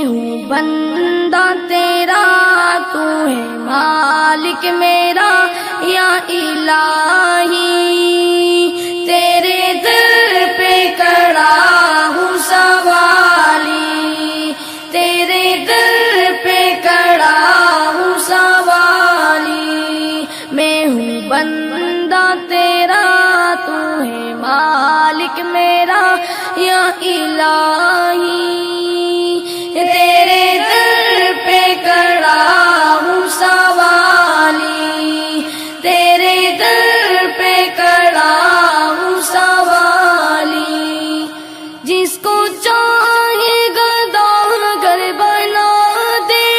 میں ہوں بندہ تیرا، تو ہے مالک میرا یا الہی، تیرے در پہ کھڑا ہوں سوالی، تیرے در پہ کھڑا ہوں سوالی، میں ہوں بندہ تیرا، تو ہے مالک میرا یا الہی، تیرے در پہ کھڑا ہوں سوالی، تیرے در پہ کھڑا ہوں سوالی، جس کو چاہے گداگر بنا دے،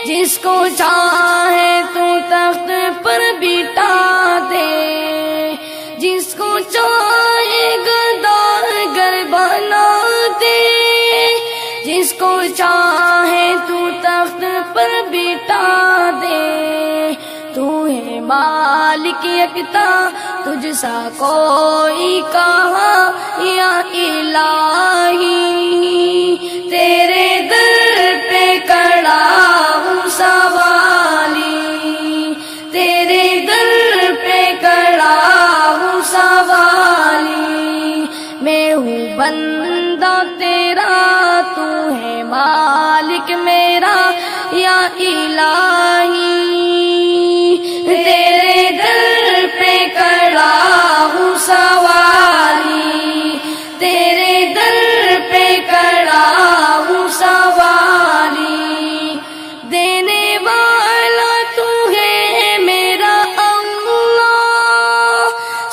جس کو چاہے تو تخت پر بٹھا دے، جس کو چاہے گداگر بنا دے، جس کو چاہے تو تخت پر بٹھا دے، تو ہے مالک یکتا، تجھ سا کوئی کہاں یا الہی، تیرے در پہ کھڑا ہوں سوالی، تیرے در پہ کھڑا ہوں سوالی، میں ہوں بندہ تیرا، تو ہے مالک میرا یا الہی، تیرے در پہ کھڑا ہوں سوالی، تیرے در پہ کھڑا ہوں سوالی، دینے والا تو ہے میرا اللہ،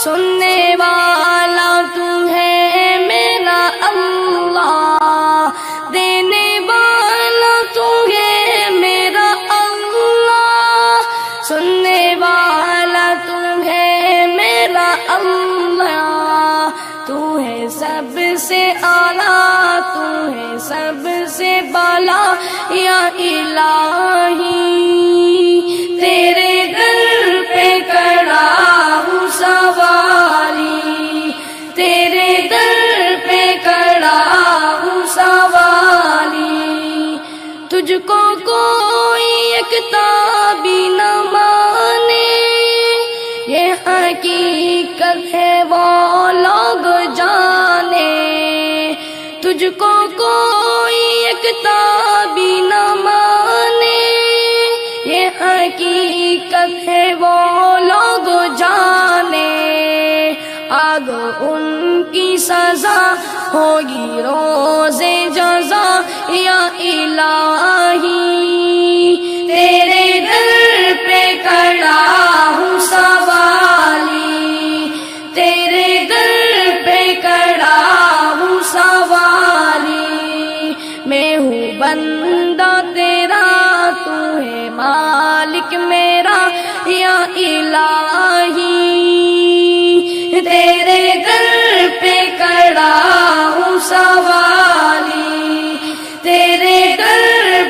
سننے والا تو ہے میرا اللہ، دینے والا تو ہے میرا اللہ، سننے والا تو ہے میرا اللہ، تو ہے سب سے اعلیٰ، تو ہے سب سے بالا یا الہی، تیرے در پہ کھڑا ہوں سوالی، تیرے در پہ کھڑا ہوں سوالی، تجھ کو کوئی یکتا بھی نہ مانے، یہ حقیقت ہے وہ لوگ جانے، تجھ کو کوئی یکتا بھی نہ مانے، یہ حقیقت ہے وہ لوگ جانے، آگ ان کی سزا ہوگی روز جزا یا الہی، تیرے در پہ کھڑا ہوں سوالی، تیرے در پہ کھڑا ہوں سوالی، میں ہوں بندہ تیرا، تو ہے مالک میرا یا الہی، تیرے در پہ کھڑا ہوں سوالی، تیرے در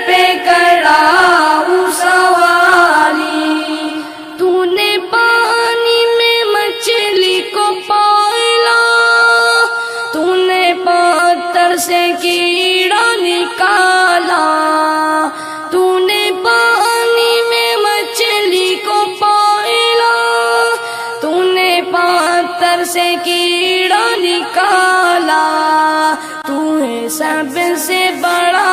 پہ کھڑا ہوں سوالی، تو نے پانی میں مچھلی کو پالا، تو نے پتھر سے کیڑا نکالا، تو نے پانی میں مچھلی کو پالا، تو نے پتھر سے کیڑا نکالا، تو ہے سب سے بڑا،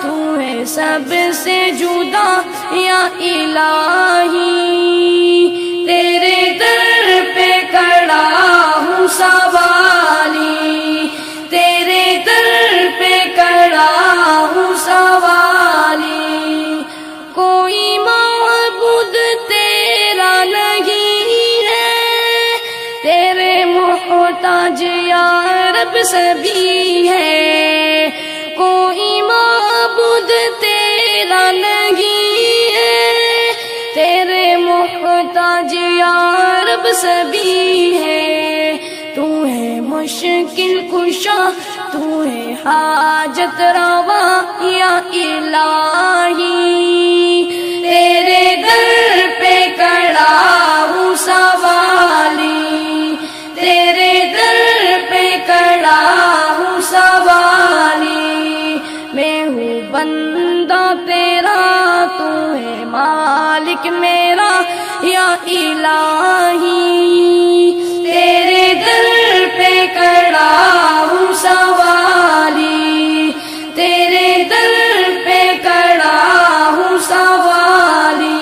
تو ہے سب سے جدا یا الہی، تیرے در پہ کھڑا ہوں سوالی، تیرے در پہ کھڑا ہوں سوالی، کوئی معبود تیرا نہیں ہے، تیرے محتاج یا رب سبھی ہے، کوئی معبود تیرا نہیں ہے، تیرے محتاج یا رب سبھی ہے، تو ہے مشکل کشا، تو ہے حاجت روا یا الہی، تیرے در پہ کھڑا ہوں سوالی، تیرے در پہ کھڑا ہوں سوالی، میں ہوں بندہ تیرا، تو ہے مالک میرا یا الہی، تیرے در پہ کھڑا ہوں سوالی، تیرے در پہ کھڑا ہوں سوالی،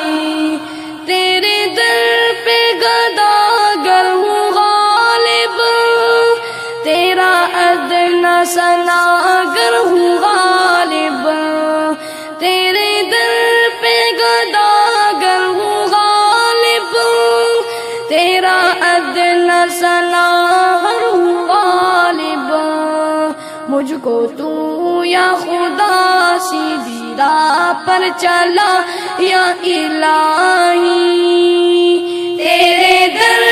تیرے در پہ گداگر ہوں غالب، تیرا ادنا سناگر ہوں غالب، تیرے در پہ گداگر ہوں غالب، تیرا ادنا سناگر ہوں غالب، مجھ کو تو یا خدا سیدھی راہ پر چلا یا الہی، تیرے در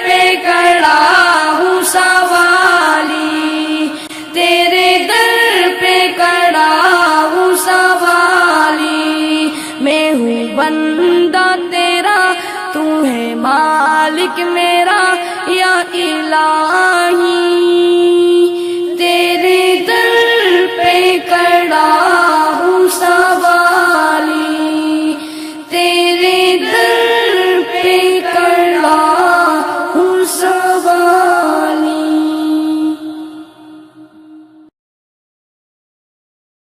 پہ کھڑا ہوں سوالی، تیرے در پہ کھڑا ہوں سوالی، میں ہوں بندہ تیرا، تو ہے مالک میرا یا الہی۔